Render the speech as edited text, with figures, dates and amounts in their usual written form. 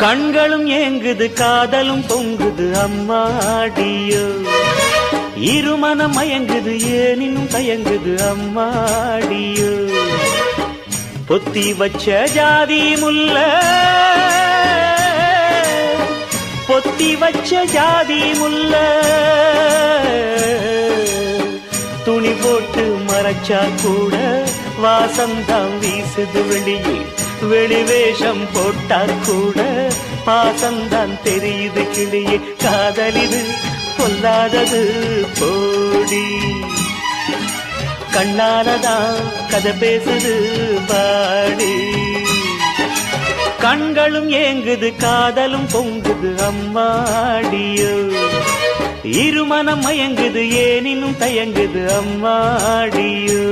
கண்களும் ஏங்குது காதலும் பொங்குது அம்மாடியோ இருமனம் மயங்குது ஏனினும் தயங்குது அம்மாடியோ பொத்தி வச்ச ஜாதி முல்ல பொத்தி வச்ச ஜாதி முல்ல துணி போட்டு மறைச்சா கூட வாசந்தான் வீசுது வெளியே வெளிவேஷம் போட்டா கூட பாசந்தான் தெரியுது கிளியே காதலிது பொல்லாதது போடி கண்ணாலதான் கதை பேசுது பாடி கண்களும் ஏங்குது காதலும் பொங்குது அம்மாடியோ இருமனம் மயங்குது ஏனினும் தயங்குது அம்மாடியோ